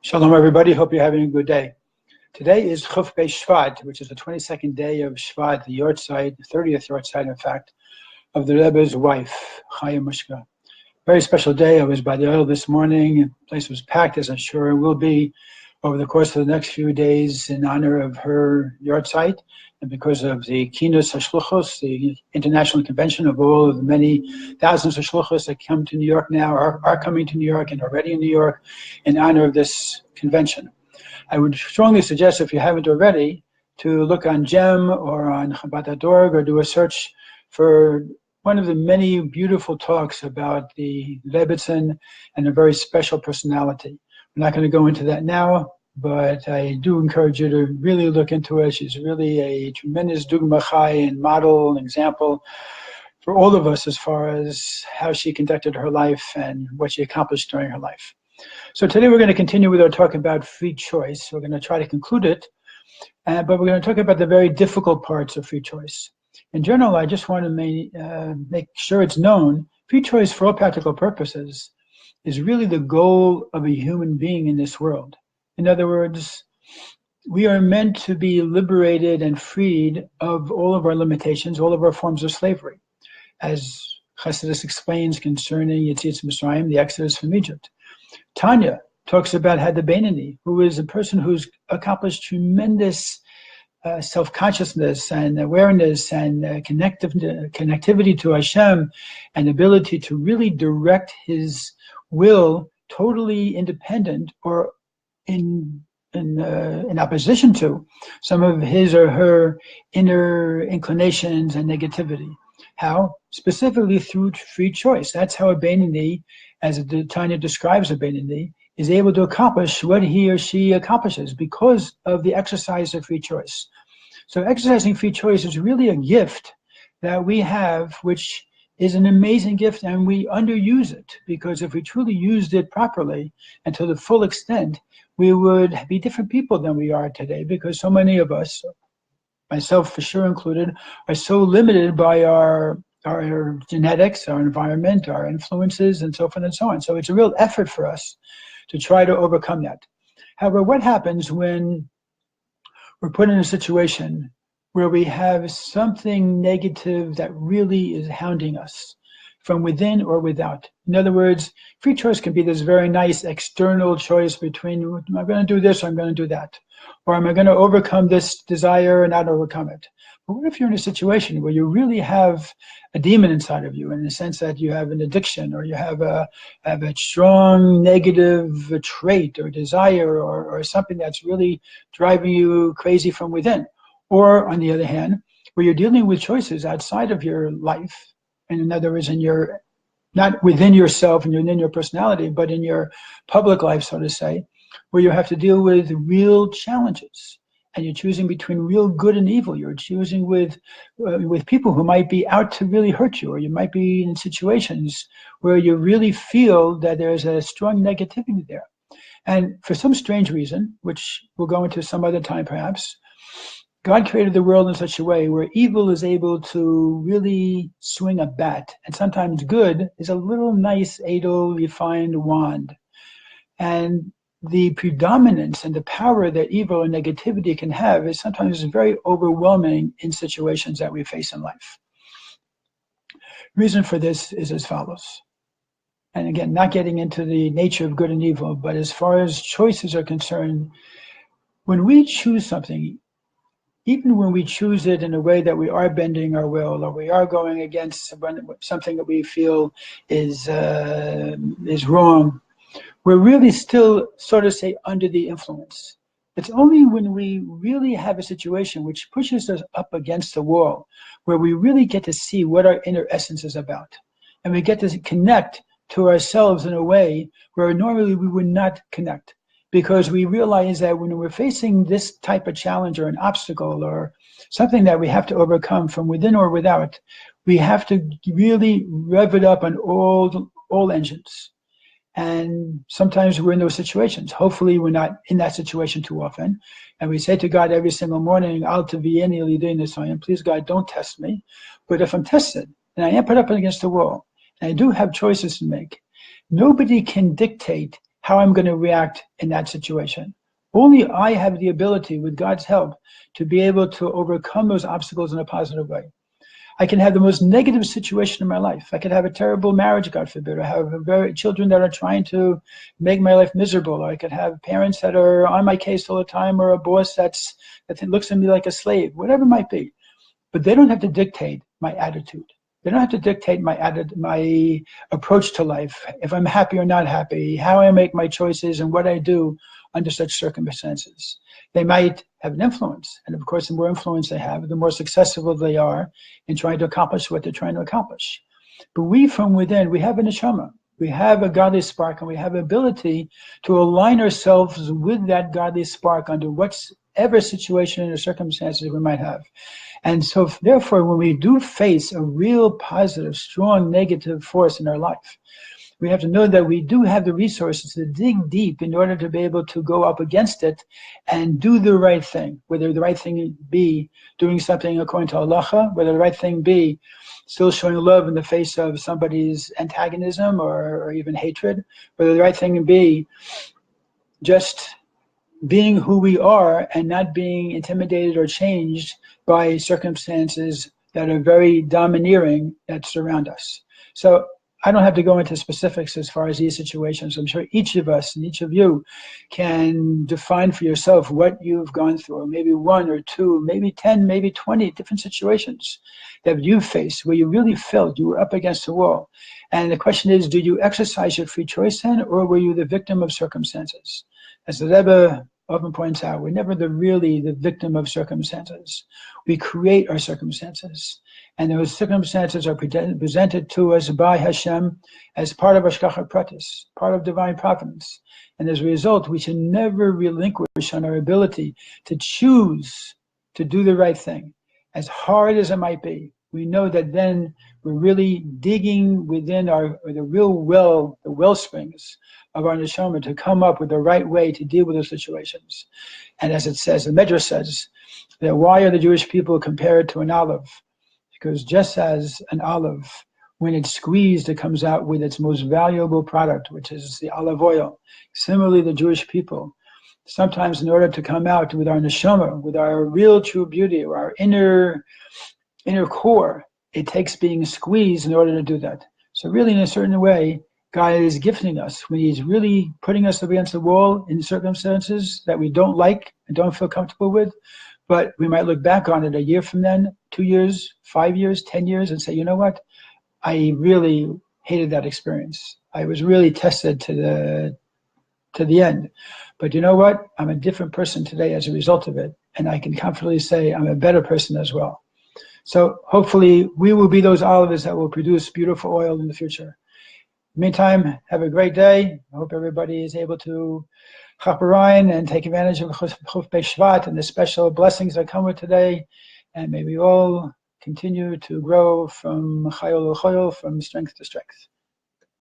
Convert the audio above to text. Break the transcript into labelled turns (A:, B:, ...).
A: Shalom, everybody. Hope you're having a good day. Today is Shvat, which is the 22nd day of Shvat, the yortzeit, the 30th yortzeit, in fact, of the Rebbe's wife, Chaya Mushka. Very special day. I was by the oil this morning. The place was packed, as I'm sure it will be over the course of the next few days in honor of her yortzeit, and because of the Kinos HaShluchos, the international convention of all of the many thousands of shluchos that come to New York now, are coming to New York and already in New York in honor of this convention. I would strongly suggest, if you haven't already, to look on GEM or on Chabad.org or do a search for one of the many beautiful talks about the Rebbetzin and a very special personality. I'm not going to go into that now, but I do encourage you to really look into it. She's really a tremendous dugma chai and model and example for all of us as far as how she conducted her life and what she accomplished during her life. So today we're going to continue with our talk about free choice. We're going to try to conclude it, but we're going to talk about the very difficult parts of free choice. In general, I just want to make sure it's known, free choice for all practical purposes is really the goal of a human being in this world. In other words, we are meant to be liberated and freed of all of our limitations, all of our forms of slavery. As Chassidus explains concerning Yetzias Mitzrayim, the Exodus from Egypt. Tanya talks about Had the Beinoni, who is a person who's accomplished tremendous self-consciousness and awareness and connectivity to Hashem and ability to really direct his will totally independent or in opposition to some of his or her inner inclinations and negativity. How? Specifically through free choice. That's how a Beinoni, as Tanya describes a Beinoni, is able to accomplish what he or she accomplishes because of the exercise of free choice. So exercising free choice is really a gift that we have, which is an amazing gift, and we underuse it, because if we truly used it properly and to the full extent, we would be different people than we are today, because so many of us, myself for sure included, are so limited by our genetics, our environment, our influences, and so forth and so on. So it's a real effort for us to try to overcome that. However, what happens when we're put in a situation where we have something negative that really is hounding us from within or without? In other words, free choice can be this very nice external choice between, am I going to do this or I'm going to do that? Or am I going to overcome this desire and not overcome it? But what if you're in a situation where you really have a demon inside of you, in the sense that you have an addiction, or you have a strong negative trait or desire, or something that's really driving you crazy from within? Or on the other hand, where you're dealing with choices outside of your life, and in other words, not within yourself and within your personality, but in your public life, so to say, where you have to deal with real challenges, and you're choosing between real good and evil. You're choosing with people who might be out to really hurt you, or you might be in situations where you really feel that there's a strong negativity there. And for some strange reason, which we'll go into some other time perhaps, God created the world in such a way where evil is able to really swing a bat, and sometimes good is a little nice, edel, refined wand. And the predominance and the power that evil and negativity can have is sometimes very overwhelming in situations that we face in life. Reason for this is as follows. And again, not getting into the nature of good and evil, but as far as choices are concerned, when we choose something, even when we choose it in a way that we are bending our will, or we are going against something that we feel is wrong, we're really still, so to say, under the influence. It's only when we really have a situation which pushes us up against the wall, where we really get to see what our inner essence is about. And we get to connect to ourselves in a way where normally we would not connect. Because we realize that when we're facing this type of challenge or an obstacle or something that we have to overcome from within or without, we have to really rev it up on all engines. And sometimes we're in those situations. Hopefully we're not in that situation too often. And we say to God every single morning, Al Tavieni Lidei, please God, don't test me. But if I'm tested and I am put up against the wall, and I do have choices to make, nobody can dictate how I'm going to react in that situation. Only I have the ability, with God's help, to be able to overcome those obstacles in a positive way. I can have the most negative situation in my life. I could have a terrible marriage, God forbid, or have children that are trying to make my life miserable. Or I could have parents that are on my case all the time, or a boss that looks at me like a slave, whatever it might be. But they don't have to dictate my attitude. They don't have to dictate my approach to life, if I'm happy or not happy, how I make my choices, and what I do under such circumstances. They might have an influence, and of course, the more influence they have, the more successful they are in trying to accomplish what they're trying to accomplish. But we, from within, we have a neshama, we have a godly spark, and we have ability to align ourselves with that godly spark under whatever situation or circumstances we might have. And so, therefore, when we do face a real positive, strong, negative force in our life, we have to know that we do have the resources to dig deep in order to be able to go up against it and do the right thing, whether the right thing be doing something according to halacha, whether the right thing be still showing love in the face of somebody's antagonism or even hatred, whether the right thing be just being who we are and not being intimidated or changed by circumstances that are very domineering that surround us. So I don't have to go into specifics as far as these situations. I'm sure each of us and each of you can define for yourself what you've gone through, maybe one or two, maybe 10, maybe 20 different situations that you faced where you really felt you were up against the wall. And the question is, do you exercise your free choice then, or were you the victim of circumstances? As the Rebbe often points out, we're never really the victim of circumstances. We create our circumstances. And those circumstances are presented to us by Hashem as part of Hashgacha Pratis, part of divine providence. And as a result, we should never relinquish on our ability to choose to do the right thing. As hard as it might be, we know that then we're really digging within the well springs of our neshama to come up with the right way to deal with those situations. And as it says, the Midrash says, that why are the Jewish people compared to an olive? Because just as an olive, when it's squeezed, it comes out with its most valuable product, which is the olive oil. Similarly, the Jewish people, sometimes in order to come out with our neshama, with our real true beauty, or our inner core, it takes being squeezed in order to do that. So really, in a certain way, God is gifting us when He's really putting us up against the wall in circumstances that we don't like and don't feel comfortable with. But we might look back on it a year from then, 2 years, 5 years, 10 years, and say, you know what? I really hated that experience. I was really tested to the end. But you know what? I'm a different person today as a result of it. And I can confidently say I'm a better person as well. So hopefully we will be those olives that will produce beautiful oil in the future. Meantime, have a great day. I hope everybody is able to chaperine and take advantage of Shvat and the special blessings that come with today. And may we all continue to grow from chayol to chayol, from strength to strength.